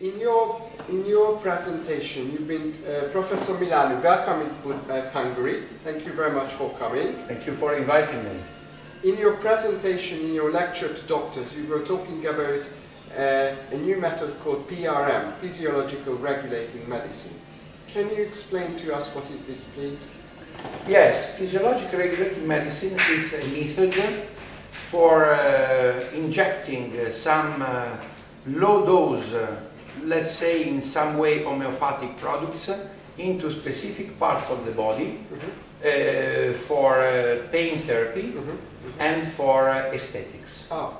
In your presentation, you've been Professor Milano. Welcome at Hungary. Thank you very much for coming. Thank you for inviting me. In your presentation, in your lecture to doctors, you were talking about a new method called PRM, Physiological Regulating Medicine. Can you explain to us what is this, please? Yes, physiological regulating medicine is a method for injecting some low dose, let's say in some way homeopathic products into specific parts of the body for pain therapy and for aesthetics. Oh.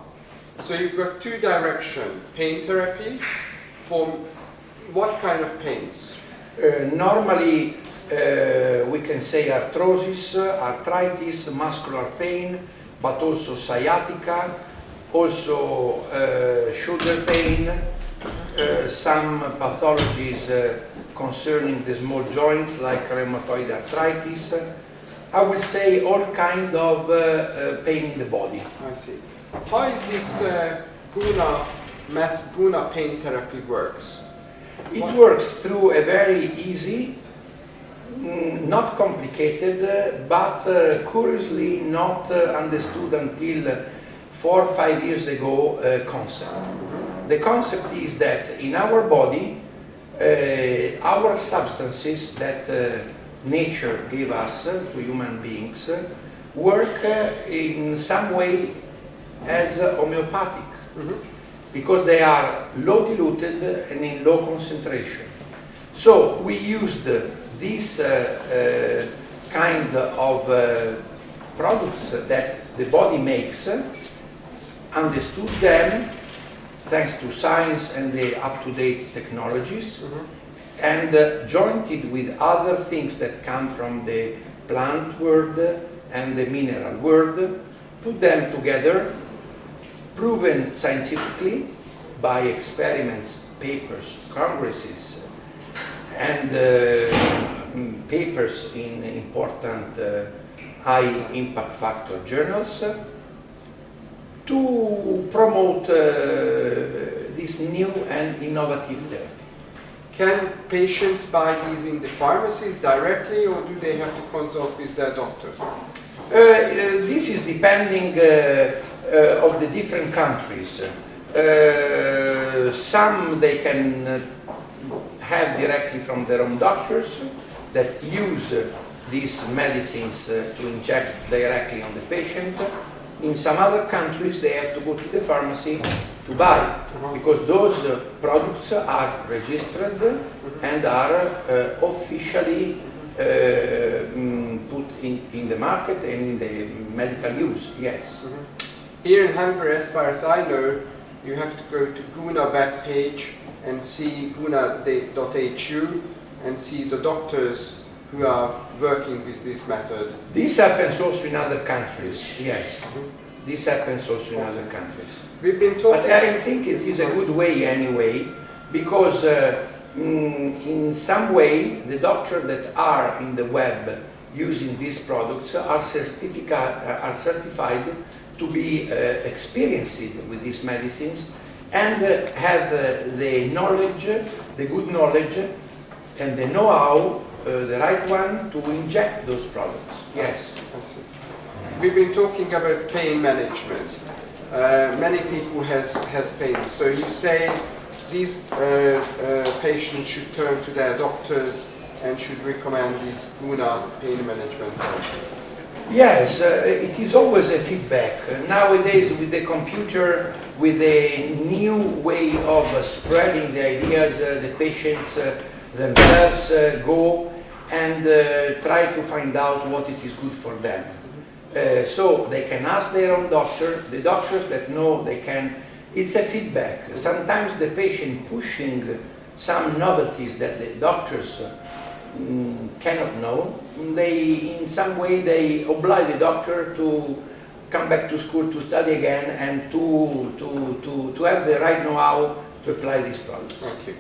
So you've got two directions, pain therapy for what kind of pains? Normally we can say arthrosis, arthritis, muscular pain, but also sciatica, also shoulder pain, some pathologies concerning the small joints like rheumatoid arthritis. I would say all kind of pain in the body. I see. How is this Guna pain therapy works? It works through a very easy, not complicated, but curiously not understood until 4 or 5 years ago concept. The concept is that in our body, our substances that nature gave us to human beings work in some way as homeopathic, because they are low diluted and in low concentration. So we used this kind of products that the body makes, understood them thanks to science and the up-to-date technologies, and joined it with other things that come from the plant world and the mineral world, put them together, proven scientifically by experiments, papers, congresses, and papers in important high impact factor journals, to promote this new and innovative therapy. Can patients buy these in the pharmacies directly, or do they have to consult with their doctor? This is depending of the different countries. Some they can have directly from their own doctors that use these medicines to inject directly on the patient. In some other countries they have to go to the pharmacy to buy, because those products are registered and are officially put in the market and in the medical use, yes. Here in Hungary, as far as I know, you have to go to Guna web page and see guna.hu and see the doctors who are working with this method. This happens also in other countries, yes. This happens also in other countries. We've been talking... But I think it is a good way anyway, because in some way the doctors that are in the web using these products are certified to be experienced with these medicines and have the knowledge, the good knowledge and the know-how, the right one to inject those products. Yes. We've been talking about pain management. Many people has pain. So you say these patients should turn to their doctors and should recommend this Guna pain management therapy. Yes, it is always a feedback. Nowadays with the computer, with a new way of spreading the ideas, the patients themselves go and try to find out what it is good for them. So they can ask their own doctor, the doctors that know they can. It's a feedback. Sometimes the patient pushing some novelties that the doctors cannot know. They, in some way, they oblige the doctor to come back to school to study again and to have the right know-how to apply these products. Okay.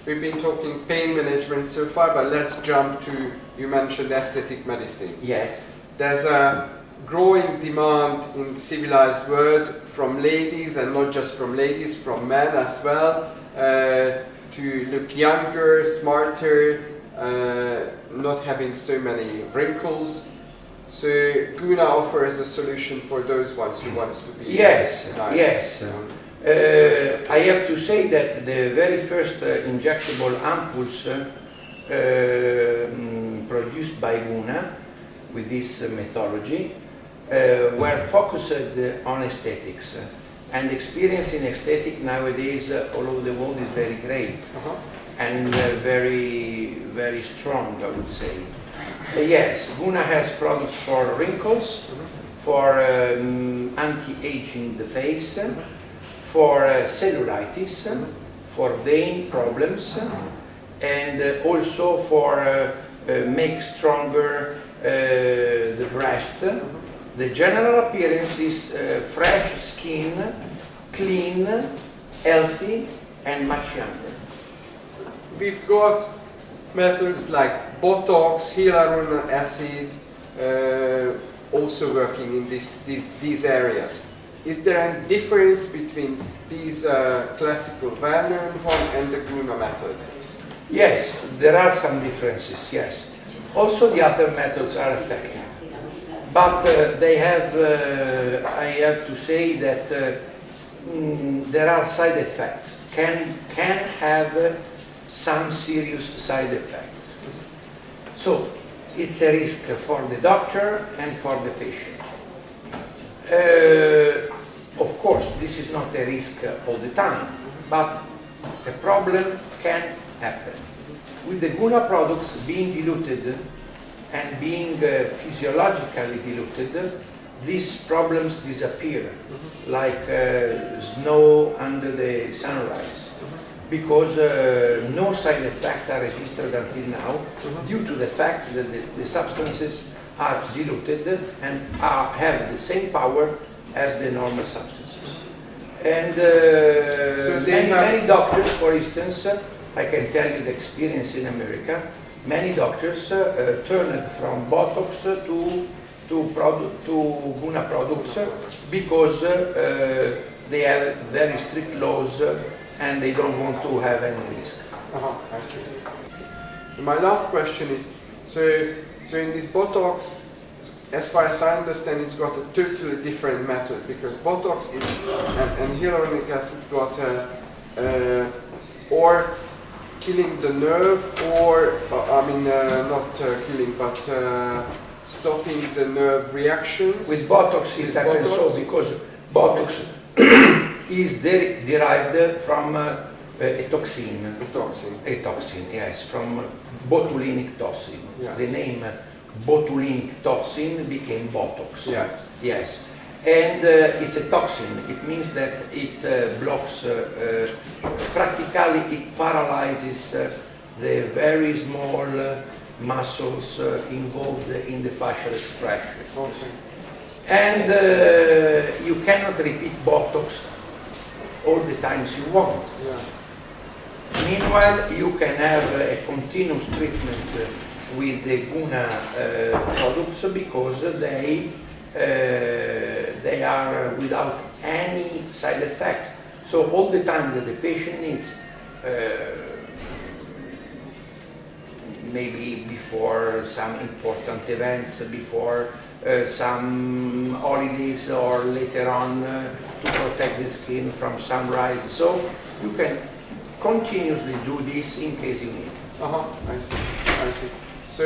We've been talking pain management so far, but let's jump to, you mentioned aesthetic medicine. Yes. There's a growing demand in civilized world from ladies, and not just from ladies, from men as well, to look younger, smarter, not having so many wrinkles. So Guna offers a solution for those ones who wants to be yes, nice. Yes. I have to say that the very first injectable ampoules produced by Guna with this methodology were focused on aesthetics. And experience in aesthetic nowadays all over the world is very great and very, very strong, I would say. Yes, Guna has products for wrinkles, for anti-aging the face, for cellulitis, for vein problems, and also for make stronger the breast. The general appearance is fresh skin, clean, healthy, and much younger. We've got methods like Botox, hyaluronic acid, also working in these areas. Is there a difference between these classical Valium and the Guna method? Yes, there are some differences, yes. Also the other methods are effective. But they have, I have to say that there are side effects, can have some serious side effects. So it's a risk for the doctor and for the patient. Of course, this is not a risk all the time, but a problem can happen. With the Guna products being diluted and being physiologically diluted, these problems disappear, like snow under the sunrise, because no side effects are registered until now, due to the fact that the substances are diluted and have the same power as the normal substances. And many doctors, for instance, I can tell you the experience in America, many doctors turned from Botox to Guna products because they have very strict laws and they don't want to have any risk. I see. My last question is, so in this Botox, as far as I understand, it's got a totally different method, because Botox is, and hyaluronic acid got or killing the nerve, or not killing, but stopping the nerve reaction. With Botox it happens so, because Botox is derived from a toxin. A toxin, yes, from botulinic toxin. Yes. The name botulinic toxin became Botox. Yes. Yes. And it's a toxin. It means that it blocks, practically it paralyzes the very small muscles involved in the facial expression. Okay. And you cannot repeat Botox all the times you want. Yeah. Meanwhile, you can have a continuous treatment with the Guna products, because they are without any side effects. So all the time that the patient needs, maybe before some important events, before some holidays, or later on to protect the skin from sunrise. So you can continuously do this in case you need. I see. So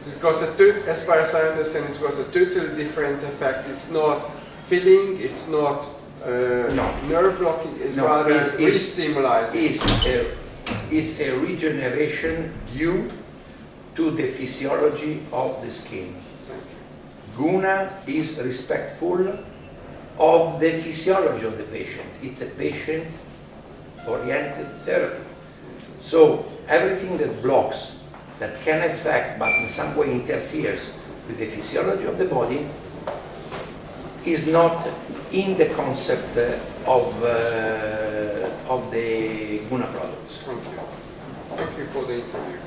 it's got as far as I understand, it's got a totally different effect. It's not filling, it's not nerve blocking, it's rather re-stimulizing. It's a regeneration due to the physiology of the skin. Guna is respectful of the physiology of the patient. It's a patient-oriented therapy. So everything that blocks, that can affect but in some way interferes with the physiology of the body, is not in the concept of the Guna products. Thank you. Thank you for the interview.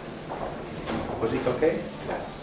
Was it okay? Yes.